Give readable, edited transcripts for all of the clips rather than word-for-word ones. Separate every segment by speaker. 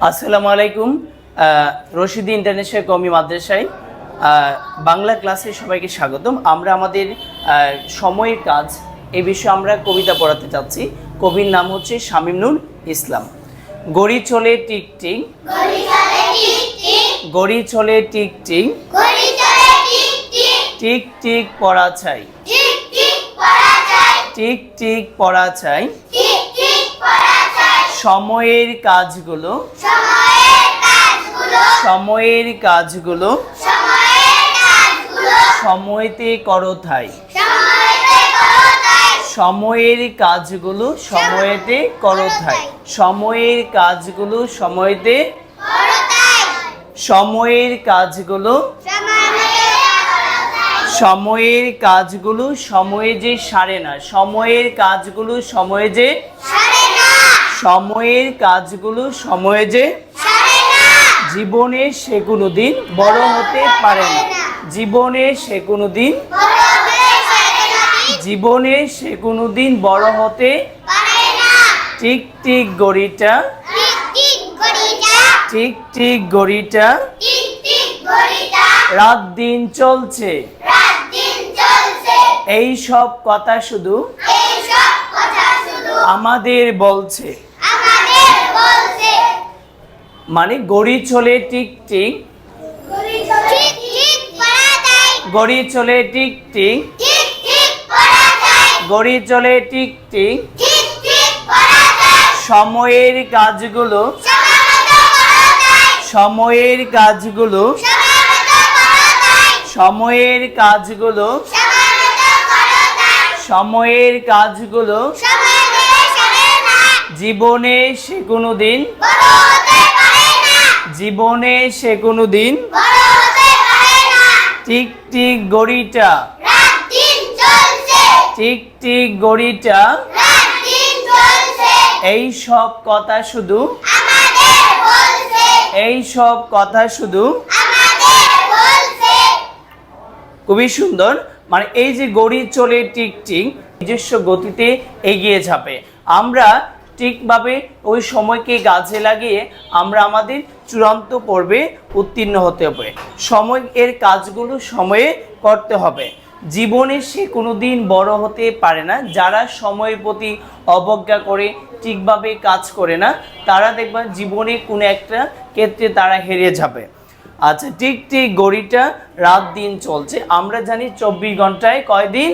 Speaker 1: আসসালামু আলাইকুম। রশিদি ইন্টারন্যাশনাল কওমি মাদ্রাসায় বাংলা ক্লাসে সবাইকে স্বাগতম। আমরা আমাদের সময়ের কাজ এই বিষয়ে আমরা কবিতা পড়াতে চাচ্ছি। কবির নাম হচ্ছে শামীম নূর ইসলাম। গড়ি চলে টিক টিক, গড়ি চলে টিক টিক, টিক টিক পড়া চাই, টিক টিক পড়া চাই। সময়ের কাজগুলো, সময়ের কাজগুলো সময়তে করো থাই, সময়ের কাজগুলো সময়তে করো থাই, সময়ের কাজগুলো সময়তে, সময়ের কাজগুলো, সময়ের কাজগুলো সময়ে যে সারে না, সময়ের কাজগুলো সময়ে যে, সময়ের কাজগুলো সময়ে যে, জীবনে সে কোনো দিন বড় হতে পারে না, জীবনে সে কোনো দিন, জীবনে সে কোনো দিন বড় হতে টিক টিক গড়িটা, টিক টিক গড়িটা রাত দিন চলছে, এই সব কথা শুধু আমাদের বলছে। মানে গড়ি চলে টিক টিক, গড়ি চলে টিক টিক, গড়ি চলে টিক টিক, সময়ের কাজগুলো, সময়ের কাজগুলো, সময়ের কাজগুলো, সময়ের কাজগুলো জীবনে সে কোনো দিন, জীবনে সে কোনো দিন টিক টিক গড়িটা, টিক টিক গড়িটা এই সব কথা শুধু, এই সব কথা শুধু। খুবই সুন্দর। মানে এই যে গড়ি চলে টিক টিক নিজস্ব গতিতে এগিয়ে যাবে, আমরা ঠিকভাবে ওই সময়কে কাজে লাগিয়ে আমরা আমাদের চূড়ান্ত পর্বে উত্তীর্ণ হতে হবে। সময় এর কাজগুলো সময়ে করতে হবে। জীবনে সে কোনো দিন বড় হতে পারে না। যারা সময়ের প্রতি অবজ্ঞা করে, ঠিকভাবে কাজ করে না, তারা দেখবেন জীবনে কোনো একটা ক্ষেত্রে তারা হেরে যাবে। আচ্ছা, টিক টিক ঘড়িটা রাত দিন চলছে। আমরা জানি 24 ঘন্টায় কয়দিন?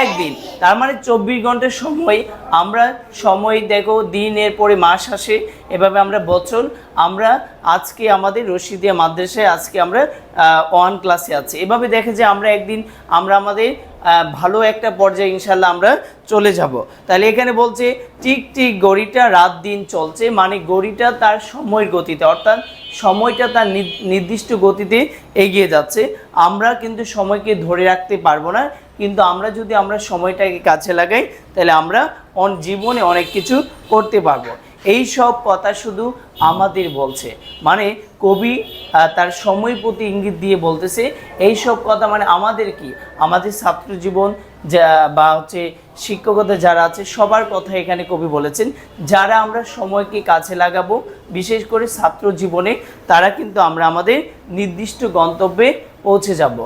Speaker 1: একদিন। তার মানে 24 ঘন্টার সময় আমরা সময় দেখো, দিনের পরে মাস আসে, এভাবে আমরা বছর। আমরা আজকে আমাদের রশিদিয়া মাদ্রাসায় আজকে আমরা 1 ক্লাসে আছি। এভাবে দেখে যে আমরা একদিন আমরা আমাদের ভালো একটা পর্যায়ে ইনশাল্লাহ আমরা চলে যাব। তাহলে এখানে বলছে টিক টিক ঘড়িটা রাত দিন চলছে, মানে ঘড়িটা তার সময়ের গতিতে, অর্থাৎ সময়টা তার নির্দিষ্ট গতিতে এগিয়ে যাচ্ছে। আমরা কিন্তু সময়কে ধরে রাখতে পারবো না, কিন্তু আমরা যদি আমরা সময়টাকে কাজে লাগাই তাহলে আমরা জীবনে অনেক কিছু করতে পারবো। এই সব কথা শুধু আমাদের বলছে। মানে কবি তার সময় প্রতি ইঙ্গিত দিয়ে বলতেছে এই সব কথা, মানে আমাদের কি, আমাদের ছাত্র জীবন যা বা হচ্ছে শিক্ষকতা যারা আছে সবার কথা এখানে কবি বলেছেন। যারা আমরা সময়কে কাজে লাগাবো, বিশেষ করে ছাত্র জীবনে, তারা কিন্তু আমরা আমাদের নির্দিষ্ট গন্তব্যে পৌঁছে যাব।